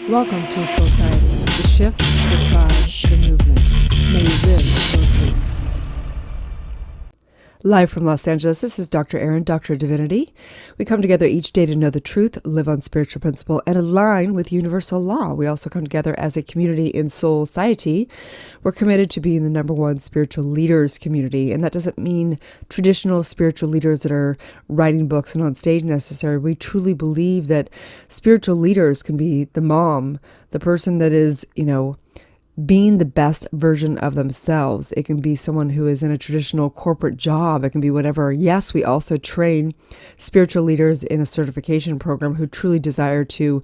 Welcome to Soul Science, the shift, the tribe, the movement. May you live soul truth. Live from Los Angeles, this is Dr. Erin, Doctor of Divinity. We come together each day to know the truth, live on spiritual principle, and align with universal law. We also come together as a community in Soul Society. We're committed to being the number one spiritual leaders community, and that doesn't mean traditional spiritual leaders that are writing books and on stage necessarily. We truly believe that spiritual leaders can be the mom, the person that is, being the best version of themselves. It can be someone who is in a traditional corporate job. It can be whatever. Yes, we also train spiritual leaders in a certification program who truly desire to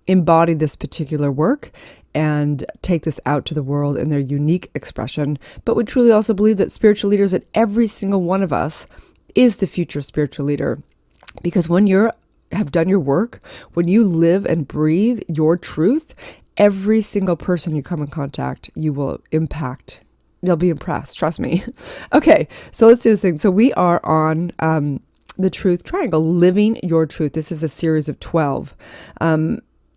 embody this particular work and take this out to the world in their unique expression. But we truly also believe that spiritual leaders, that every single one of us is the future spiritual leader. Because when you have done your work, when you live and breathe your truth, every single person you come in contact, you will impact. You'll be impressed. Trust me. Okay, so let's do this thing. So we are on the Truth Triangle, Living Your Truth. This is a series of 12.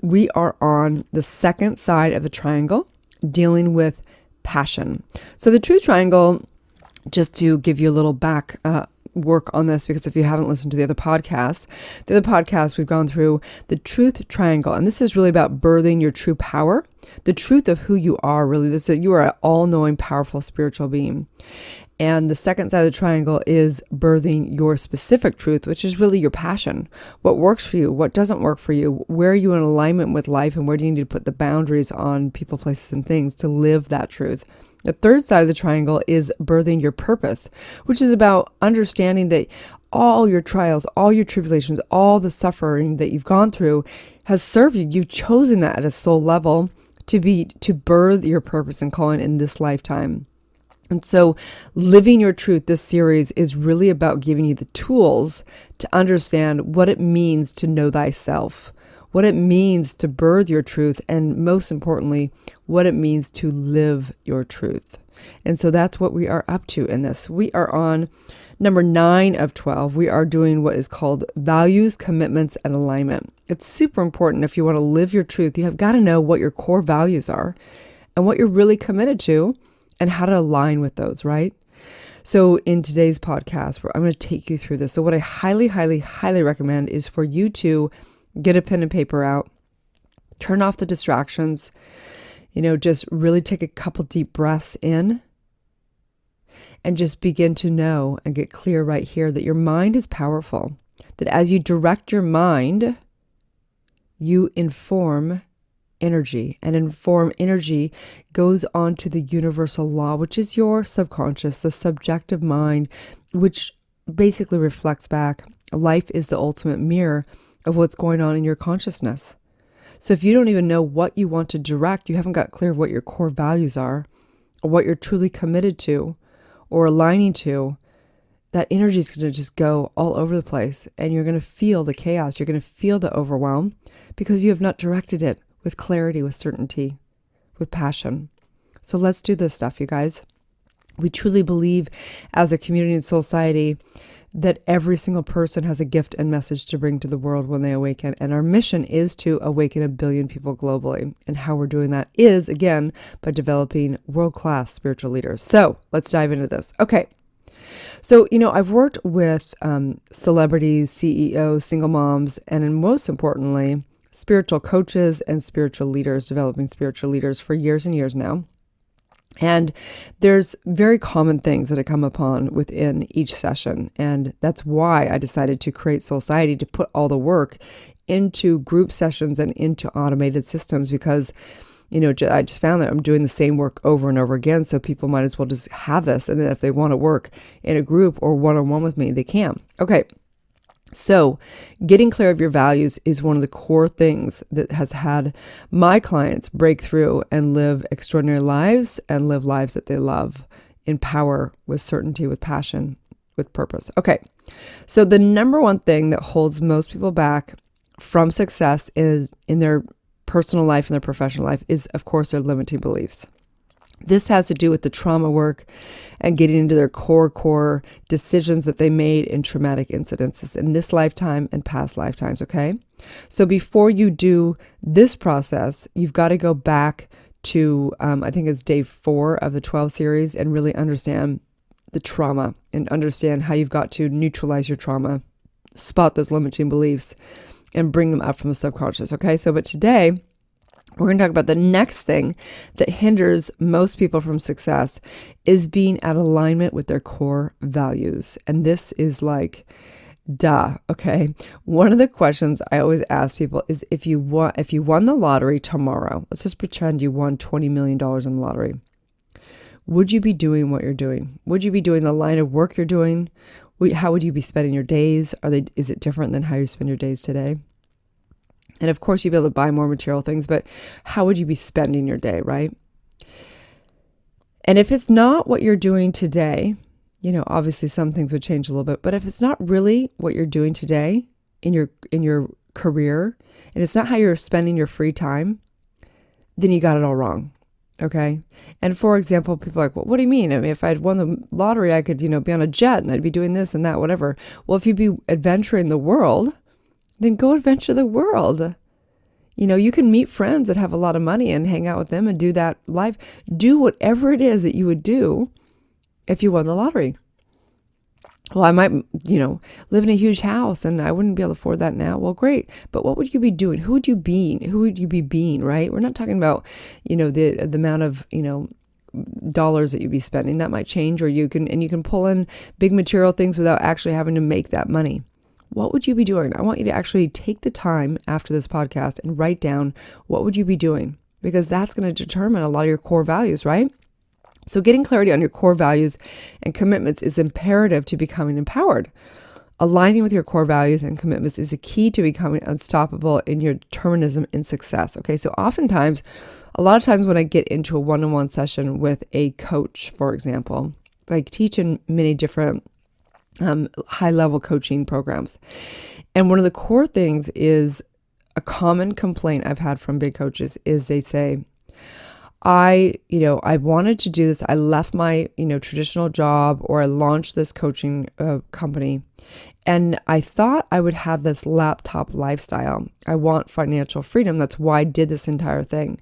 We are on the second side of the triangle, dealing with passion. So the Truth Triangle, just to give you a little back work on this, because if you haven't listened to the other podcasts, we've gone through the Truth Triangle, and this is really about birthing your true power, the truth of who you are. Really, you are an all-knowing, powerful spiritual being. And the second side of the triangle is birthing your specific truth, which is really your passion. What works for you, what doesn't work for you, where are you in alignment with life, and where do you need to put the boundaries on people, places, and things to live that truth. The third side of the triangle is birthing your purpose, which is about understanding that all your trials, all your tribulations, all the suffering that you've gone through has served you. You've chosen that at a soul level to birth your purpose and calling in this lifetime. And so Living Your Truth, this series is really about giving you the tools to understand what it means to know thyself, what it means to birth your truth, and most importantly, what it means to live your truth. And so that's what we are up to in this. We are on number 9 of 12. We are doing what is called values, commitments, and alignment. It's super important. If you want to live your truth, you have got to know what your core values are and what you're really committed to and how to align with those, right? So in today's podcast, I'm going to take you through this. So what I highly, highly, highly recommend is for you to get a pen and paper out, turn off the distractions, just really take a couple deep breaths in and just begin to know and get clear right here that your mind is powerful, that as you direct your mind, you inform energy, and inform energy goes on to the universal law, which is your subconscious, the subjective mind, which basically reflects back. Life is the ultimate mirror of what's going on in your consciousness. So if you don't even know what you want to direct, you haven't got clear of what your core values are, or what you're truly committed to, or aligning to, that energy is going to just go all over the place, and you're going to feel the chaos. You're going to feel the overwhelm because you have not directed it with clarity, with certainty, with passion. So let's do this stuff, you guys. We truly believe as a community and society that every single person has a gift and message to bring to the world when they awaken. And our mission is to awaken 1 billion people globally. And how we're doing that is, again, by developing world-class spiritual leaders. So let's dive into this. Okay. So, I've worked with celebrities, CEOs, single moms, and most importantly, spiritual coaches and spiritual leaders, developing spiritual leaders for years and years now. And there's very common things that I come upon within each session. And that's why I decided to create Soul Society, to put all the work into group sessions and into automated systems, because, I just found that I'm doing the same work over and over again. So people might as well just have this. And then if they want to work in a group or one-on-one with me, they can. Okay. So getting clear of your values is one of the core things that has had my clients break through and live extraordinary lives and live lives that they love in power, with certainty, with passion, with purpose. Okay. So the number one thing that holds most people back from success is in their personal life and their professional life is, of course, their limiting beliefs. This has to do with the trauma work and getting into their core decisions that they made in traumatic incidences in this lifetime and past lifetimes, okay? So before you do this process, you've got to go back to, I think it's day 4 of the 12 series, and really understand the trauma and understand how you've got to neutralize your trauma, spot those limiting beliefs, and bring them up from the subconscious, okay? So, but today, we're going to talk about the next thing that hinders most people from success is being at alignment with their core values. And this is like, duh, okay? One of the questions I always ask people is if you won the lottery tomorrow, let's just pretend you won $20 million in the lottery. Would you be doing what you're doing? Would you be doing the line of work you're doing? How would you be spending your days? Is it different than how you spend your days today? And of course, you'd be able to buy more material things, but how would you be spending your day, right? And if it's not what you're doing today, obviously some things would change a little bit, but if it's not really what you're doing today in your career, and it's not how you're spending your free time, then you got it all wrong. Okay. And for example, people are like, well, what do you mean? I mean, if I'd won the lottery, I could, be on a jet and I'd be doing this and that, whatever. Well, if you'd be adventuring the world, then go adventure the world. You can meet friends that have a lot of money and hang out with them and do that life. Do whatever it is that you would do if you won the lottery. Well, I might, live in a huge house and I wouldn't be able to afford that now. Well, great. But what would you be doing? Who would you be? Who would you be being, right? We're not talking about, the amount of, dollars that you'd be spending. That might change, or you can pull in big material things without actually having to make that money. What would you be doing? I want you to actually take the time after this podcast and write down what would you be doing, because that's going to determine a lot of your core values, right? So getting clarity on your core values and commitments is imperative to becoming empowered. Aligning with your core values and commitments is a key to becoming unstoppable in your determinism in success. Okay, so a lot of times when I get into a one-on-one session with a coach, for example, I teach in many different high-level coaching programs. And one of the core things is a common complaint I've had from big coaches is they say, I wanted to do this. I left my, traditional job, or I launched this coaching company, and I thought I would have this laptop lifestyle. I want financial freedom. That's why I did this entire thing.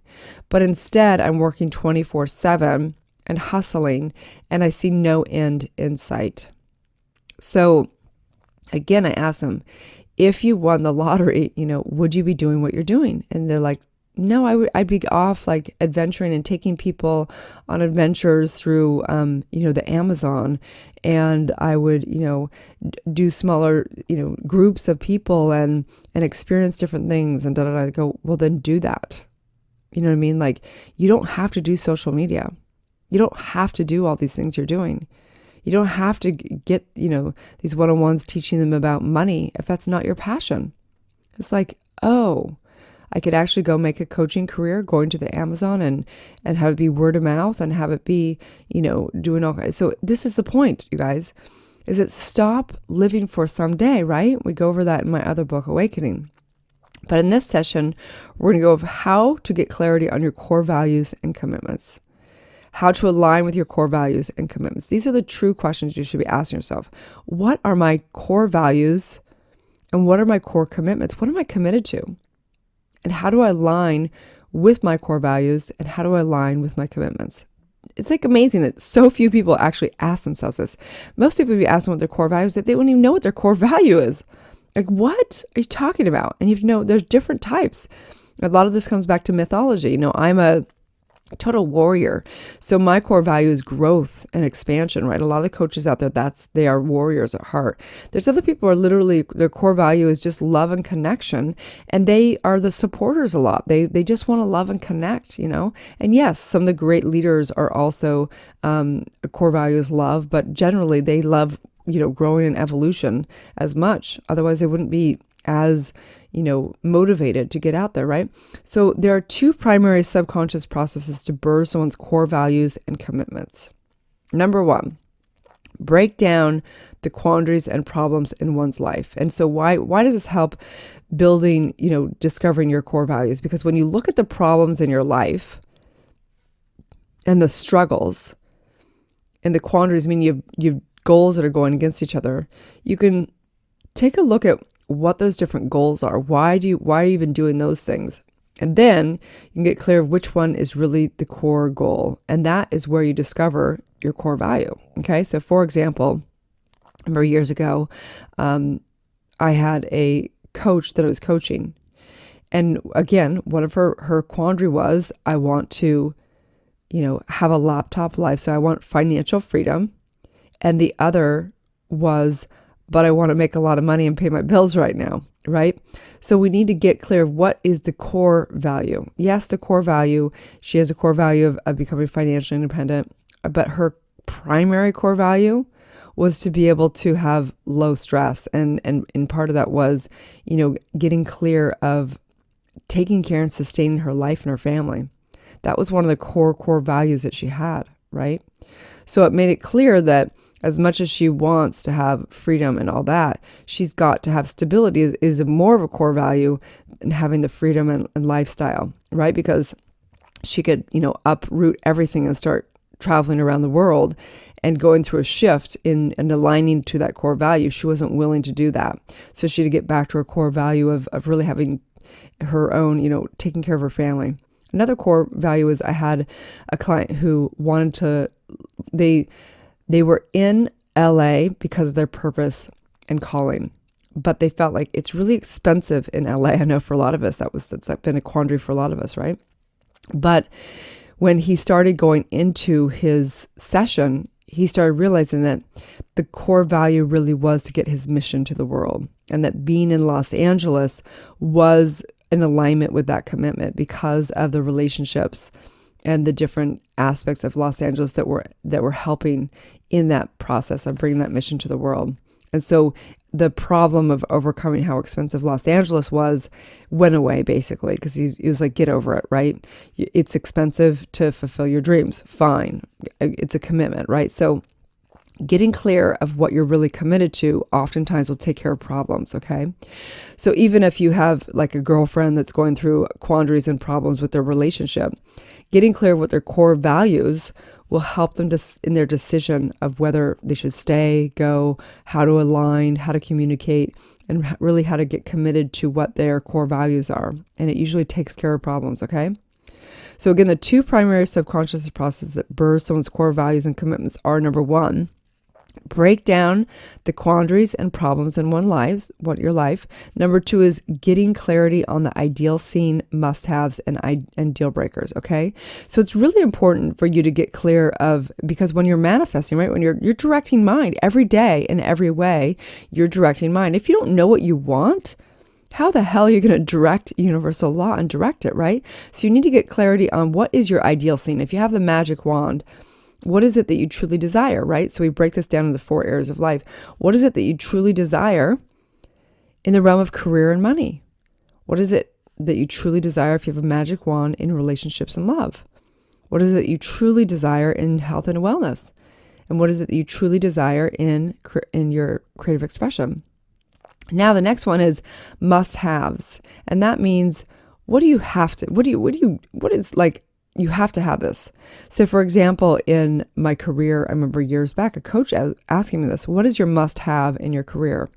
But instead, I'm working 24/7 and hustling, and I see no end in sight. So again, I asked them, if you won the lottery, would you be doing what you're doing? And they're like, no, I'd be off like adventuring and taking people on adventures through, the Amazon. And I would, do smaller, groups of people and experience different things and I go, well, then do that. You know what I mean? Like, you don't have to do social media. You don't have to do all these things you're doing. You don't have to get, these one-on-ones teaching them about money if that's not your passion. It's like, oh, I could actually go make a coaching career going to the Amazon and have it be word of mouth and have it be, doing all kinds. So this is the point, you guys, is that stop living for someday, right? We go over that in my other book, Awakening. But in this session, we're going to go over how to get clarity on your core values and commitments. How to align with your core values and commitments. These are the true questions you should be asking yourself. What are my core values and what are my core commitments? What am I committed to? And how do I align with my core values and how do I align with my commitments? It's like amazing that so few people actually ask themselves this. Most people, if you ask them what their core value is, that they wouldn't even know what their core value is. Like, what are you talking about? And there's different types. A lot of this comes back to mythology. I'm a total warrior. So my core value is growth and expansion, right? A lot of the coaches out there, they are warriors at heart. There's other people who are literally, their core value is just love and connection. And they are the supporters a lot. They just want to love and connect, And yes, some of the great leaders are also, a core value is love, but generally they love, growing and evolution as much. Otherwise they wouldn't be as motivated to get out there, right? So there are two primary subconscious processes to birth someone's core values and commitments. Number one, break down the quandaries and problems in one's life. And so why does this help building, discovering your core values? Because when you look at the problems in your life, and the struggles and the quandaries, I mean, you've goals that are going against each other, you can take a look at what those different goals are. Why are you even doing those things? And then you can get clear of which one is really the core goal. And that is where you discover your core value. Okay. So for example, I remember years ago, I had a coach that I was coaching. And again, one of her quandary was, I want to, have a laptop life. So I want financial freedom. And the other was, but I want to make a lot of money and pay my bills right now, right? So we need to get clear of what is the core value. Yes, the core value, she has a core value of becoming financially independent, but her primary core value was to be able to have low stress. And part of that was, getting clear of taking care and sustaining her life and her family. That was one of the core values that she had, right? So it made it clear that as much as she wants to have freedom and all that, she's got to have stability is more of a core value than having the freedom and lifestyle, right? Because she could, uproot everything and start traveling around the world and going through a shift in and aligning to that core value. She wasn't willing to do that. So she had to get back to her core value of really having her own, taking care of her family. Another core value is I had a client who wanted to, they were in LA because of their purpose and calling, but they felt like it's really expensive in LA. I know for a lot of us, that's been a quandary for a lot of us, right? But when he started going into his session, he started realizing that the core value really was to get his mission to the world, and that being in Los Angeles was in alignment with that commitment because of the relationships and the different aspects of Los Angeles that were helping in that process of bringing that mission to the world. And so the problem of overcoming how expensive Los Angeles went away, basically, because he was like, get over it, right? It's expensive to fulfill your dreams. Fine. It's a commitment, right? So getting clear of what you're really committed to oftentimes will take care of problems, okay? So even if you have like a girlfriend that's going through quandaries and problems with their relationship, getting clear of what their core values will help them in their decision of whether they should stay, go, how to align, how to communicate, and really how to get committed to what their core values are. And it usually takes care of problems, okay? So again, the two primary subconscious processes that birth someone's core values and commitments are, number one, break down the quandaries and problems in your life. Number two is getting clarity on the ideal scene, must-haves, and deal breakers. Okay, so it's really important for you to get clear of, because when you're manifesting, right, when you're directing mind every day in every way, you're directing mind. If you don't know what you want, how the hell are you going to direct universal law and direct it, right? So you need to get clarity on what is your ideal scene. If you have the magic wand, what is it that you truly desire, right? So we break this down into the 4 areas of life. What is it that you truly desire in the realm of career and money? What is it that you truly desire if you have a magic wand in relationships and love? What is it that you truly desire in health and wellness? And what is it that you truly desire in your creative expression? Now, the next one is must-haves. And that means, you have to have this. So for example, in my career, I remember years back, a coach asking me this, what is your must-have in your career?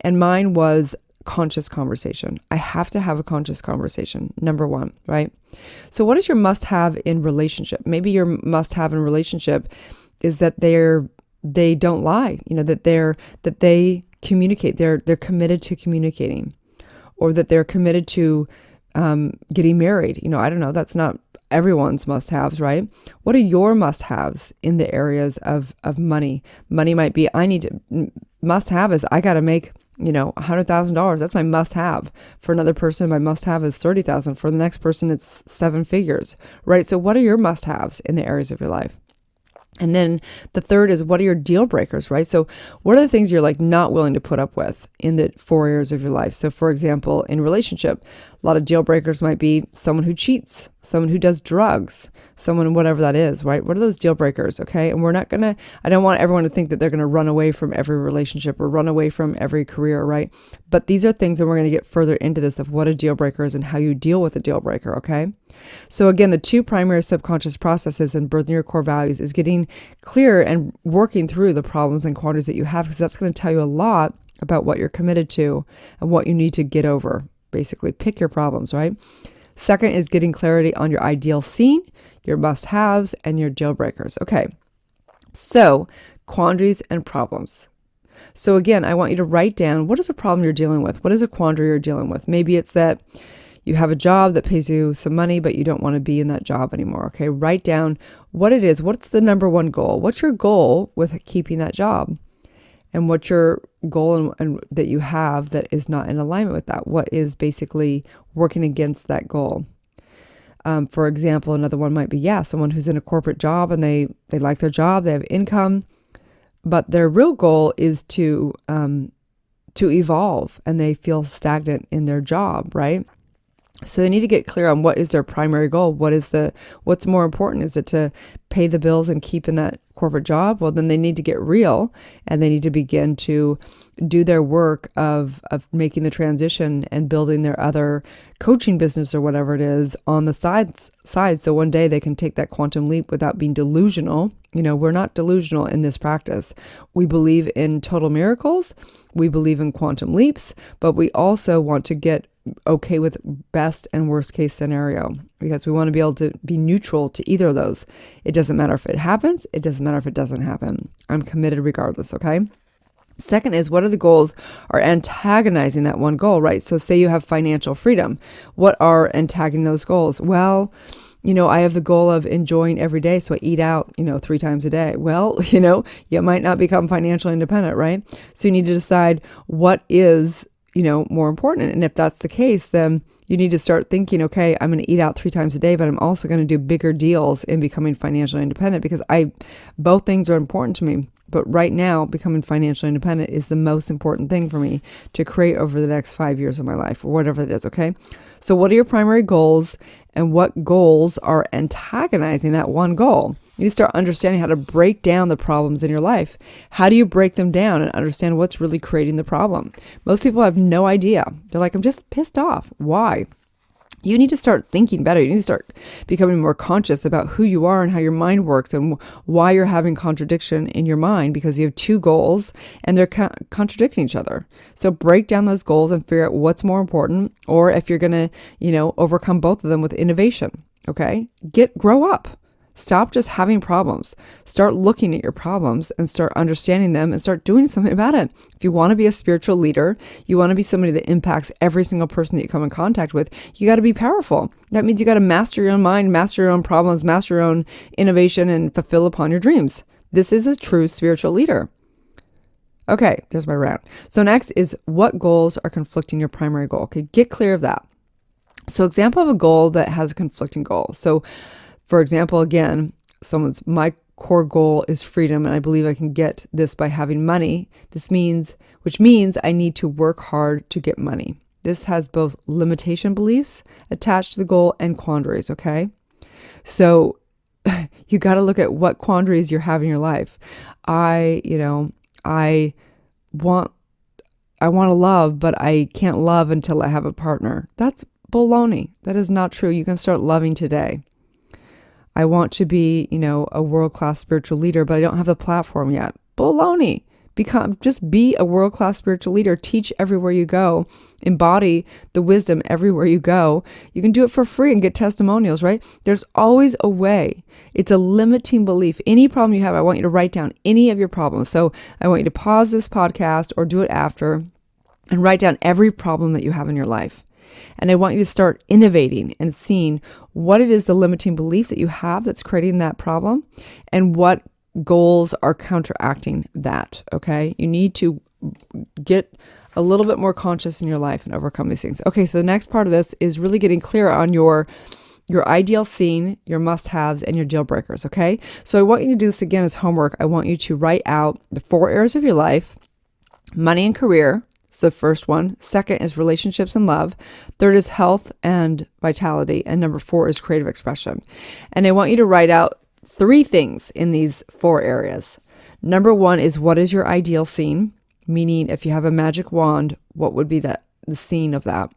And mine was conscious conversation. I have to have a conscious conversation, number one, right? So what is your must-have in relationship? Maybe your must-have in relationship is that they don't lie, that they communicate, they're committed to communicating, or that they're committed to getting married. I don't know, that's not everyone's must-haves, right? What are your must-haves in the areas of money? Money might be, must-have is I got to make, $100,000. That's my must-have. For another person, my must-have is 30,000. For the next person, it's 7 figures, right? So what are your must-haves in the areas of your life? And then the third is, what are your deal breakers, right? So what are the things you're like not willing to put up with in the 4 areas of your life? So for example, in relationship, a lot of deal breakers might be someone who cheats, someone who does drugs, someone, whatever that is, right? What are those deal breakers? Okay. And I don't want everyone to think that they're going to run away from every relationship or run away from every career, right? But these are things that we're going to get further into this of what a deal breaker is and how you deal with a deal breaker. Okay. So again, the two primary subconscious processes in birthing your core values is getting clear and working through the problems and quandaries that you have, because that's going to tell you a lot about what you're committed to and what you need to get over. Basically, pick your problems, right? Second is getting clarity on your ideal scene, your must-haves, and your deal breakers. Okay, so quandaries and problems. So again, I want you to write down, what is a problem you're dealing with? What is a quandary you're dealing with? Maybe it's that you have a job that pays you some money, but you don't want to be in that job anymore. Okay, write down what it is. What's the number one goal? What's your goal with keeping that job? And what's your goal and that you have that is not in alignment with that? What is basically working against that goal? For example, another one might be, someone who's in a corporate job and they like their job, they have income, but their real goal is to evolve, and they feel stagnant in their job, right? So they need to get clear on what is their primary goal. What's more important? Is it to pay the bills and keep in that corporate job? Well, then they need to get real, and they need to begin to do their work of making the transition and building their other coaching business or whatever it is on the side. So one day they can take that quantum leap without being delusional. We're not delusional in this practice. We believe in total miracles. We believe in quantum leaps, but we also want to get okay with best and worst case scenario, because we want to be able to be neutral to either of those. It doesn't matter if it happens. It doesn't matter if it doesn't happen. I'm committed regardless. Okay. Second is, what are the goals are antagonizing that one goal, right? So say you have financial freedom. What are antagonizing those goals? Well, I have the goal of enjoying every day, so I eat out, 3 times a day. Well, you might not become financially independent, right? So you need to decide what is, more important. And if that's the case, then you need to start thinking, okay, I'm going to eat out 3 times a day, but I'm also going to do bigger deals in becoming financially independent, because both things are important to me. But right now, becoming financially independent is the most important thing for me to create over the next 5 years of my life, or whatever it is, okay? So what are your primary goals, and what goals are antagonizing that one goal? You need to start understanding how to break down the problems in your life. How do you break them down and understand what's really creating the problem? Most people have no idea. They're like, I'm just pissed off. Why? You need to start thinking better. You need to start becoming more conscious about who you are and how your mind works, and why you're having contradiction in your mind, because you have two goals and they're contradicting each other. So break down those goals and figure out what's more important, or if you're going to, overcome both of them with innovation. Okay. Grow up. Stop just having problems. Start looking at your problems and start understanding them and start doing something about it. If you want to be a spiritual leader, you want to be somebody that impacts every single person that you come in contact with, you got to be powerful. That means you got to master your own mind, master your own problems, master your own innovation, and fulfill upon your dreams. This is a true spiritual leader. Okay, there's my rant. So next is, what goals are conflicting your primary goal? Okay, get clear of that. So example of a goal that has a conflicting goal. So for example, again, my core goal is freedom, and I believe I can get this by having money. Which means I need to work hard to get money. This has both limitation beliefs attached to the goal and quandaries, okay? So you got to look at what quandaries you're having in your life. I want to love, but I can't love until I have a partner. That's baloney. That is not true. You can start loving today. I want to be, a world-class spiritual leader, but I don't have the platform yet. Baloney. Just be a world-class spiritual leader. Teach everywhere you go. Embody the wisdom everywhere you go. You can do it for free and get testimonials, right? There's always a way. It's a limiting belief. Any problem you have, I want you to write down any of your problems. So I want you to pause this podcast or do it after and write down every problem that you have in your life. And I want you to start innovating and seeing what it is, the limiting belief that you have that's creating that problem, and what goals are counteracting that. Okay. You need to get a little bit more conscious in your life and overcome these things. Okay. So the next part of this is really getting clear on your ideal scene, your must-haves, and your deal breakers. Okay. So I want you to do this again as homework. I want you to write out the 4 areas of your life: money and career. It's the first one. Second is relationships and love. Third is health and vitality. And number 4 is creative expression. And I want you to write out 3 things in these 4 areas. Number 1 is, what is your ideal scene? Meaning, if you have a magic wand, what would be the scene of that?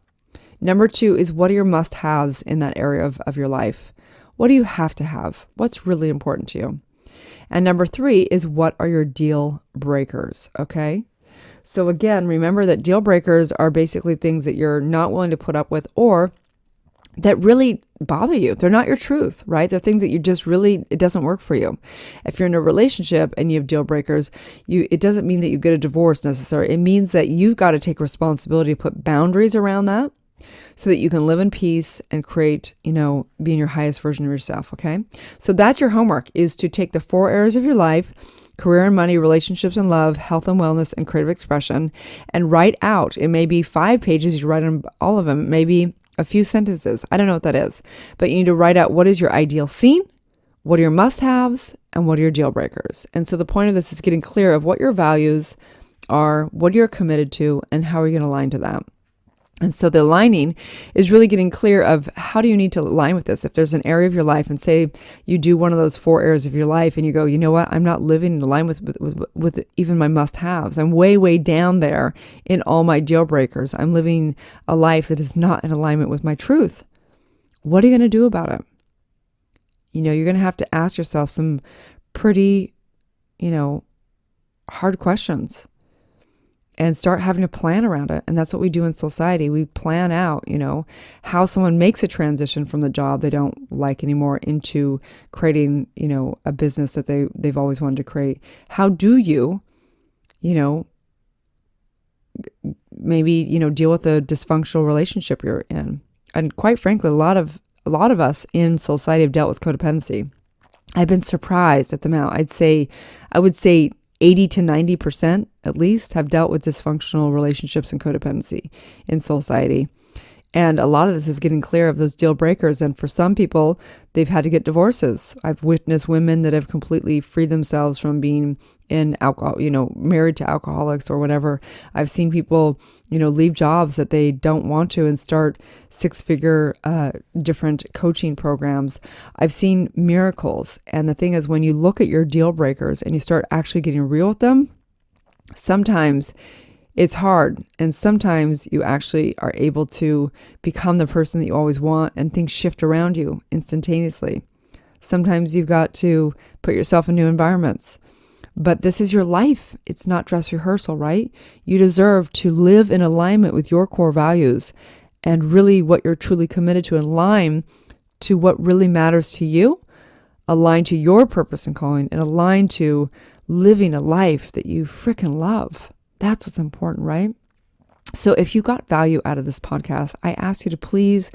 Number 2 is, what are your must-haves in that area of your life? What do you have to have? What's really important to you? And number 3 is, what are your deal breakers? Okay. So again, remember that deal breakers are basically things that you're not willing to put up with, or that really bother you. They're not your truth, right? They're things that you just really, it doesn't work for you. If you're in a relationship and you have deal breakers, it doesn't mean that you get a divorce necessarily. It means that you've got to take responsibility to put boundaries around that so that you can live in peace and create, being your highest version of yourself. Okay. So that's your homework, is to take the 4 areas of your life: career and money, relationships and love, health and wellness, and creative expression, and write out. It may be 5 pages. You write on all of them. It may be a few sentences. I don't know what that is, but you need to write out what is your ideal scene, what are your must-haves, and what are your deal breakers. And so the point of this is getting clear of what your values are, what you're committed to, and how are you going to align to that. And so the aligning is really getting clear of, how do you need to align with this? If there's an area of your life, and say you do one of those 4 areas of your life and you go, you know what, I'm not living in line with even my must-haves. I'm way down there in all my deal breakers. I'm living a life that is not in alignment with my truth. What are you going to do about it? You're going to have to ask yourself some pretty, hard questions. And start having a plan around it. And that's what we do in society. We plan out, how someone makes a transition from the job they don't like anymore into creating, a business that they've always wanted to create. How do you, maybe, deal with a dysfunctional relationship you're in? And quite frankly, a lot of us in society have dealt with codependency. I've been surprised at the amount. I would say 80 to 90% at least have dealt with dysfunctional relationships and codependency in society. And a lot of this is getting clear of those deal breakers. And for some people, they've had to get divorces. I've witnessed women that have completely freed themselves from being in alcohol, married to alcoholics or whatever. I've seen people, leave jobs that they don't want to and start 6-figure different coaching programs. I've seen miracles. And the thing is, when you look at your deal breakers and you start actually getting real with them, sometimes it's hard. And sometimes you actually are able to become the person that you always want, and things shift around you instantaneously. Sometimes you've got to put yourself in new environments. But this is your life. It's not dress rehearsal, right? You deserve to live in alignment with your core values and really what you're truly committed to, in line to what really matters to you, align to your purpose and calling, and align to living a life that you freaking love. That's what's important, right? So if you got value out of this podcast, I ask you to please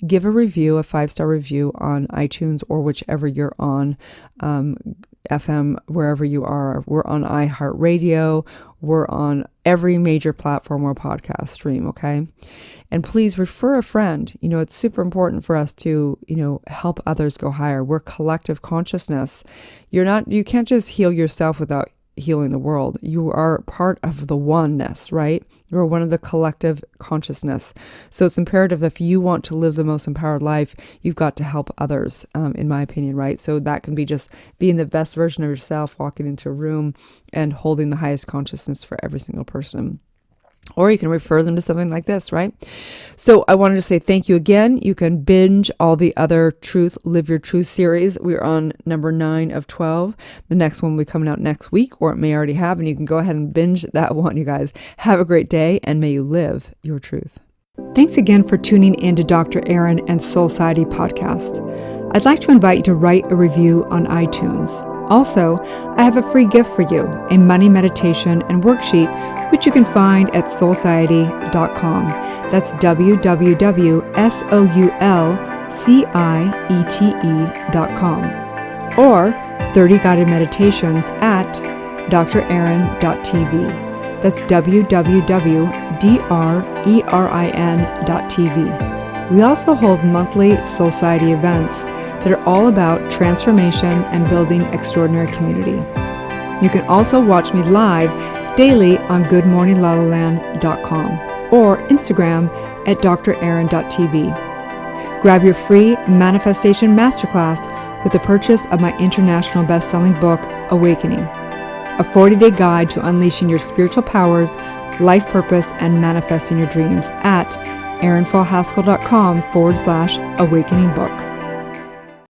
give a review, a 5-star review on iTunes or whichever you're on, FM, wherever you are. We're on iHeartRadio. We're on every major platform where podcasts stream, okay? And please refer a friend. It's super important for us to, help others go higher. We're collective consciousness. You can't just heal yourself without healing the world. You are part of the oneness, right? You're one of the collective consciousness. So it's imperative that if you want to live the most empowered life, you've got to help others, in my opinion, right? So that can be just being the best version of yourself, walking into a room and holding the highest consciousness for every single person. Or you can refer them to something like this, right? So I wanted to say thank you again. You can binge all the other Live Your Truth series. We're on number 9 of 12. The next one will be coming out next week, or it may already have, and you can go ahead and binge that one, you guys. Have a great day, and may you live your truth. Thanks again for tuning in to Dr. Erin and Soul Society podcast. I'd like to invite you to write a review on iTunes. Also, I have a free gift for you, a money meditation and worksheet, which you can find at soulciety.com. That's www.soulciete.com. Or 30 guided meditations at drerin.tv. That's www.drerin.tv. We also hold monthly Soul Society events that are all about transformation and building extraordinary community. You can also watch me live daily on goodmorninglalaland.com or Instagram at drerin.tv. Grab your free manifestation masterclass with the purchase of my international best-selling book, Awakening, a 40-day guide to unleashing your spiritual powers, life purpose, and manifesting your dreams at erinfallhaskell.com/awakening book.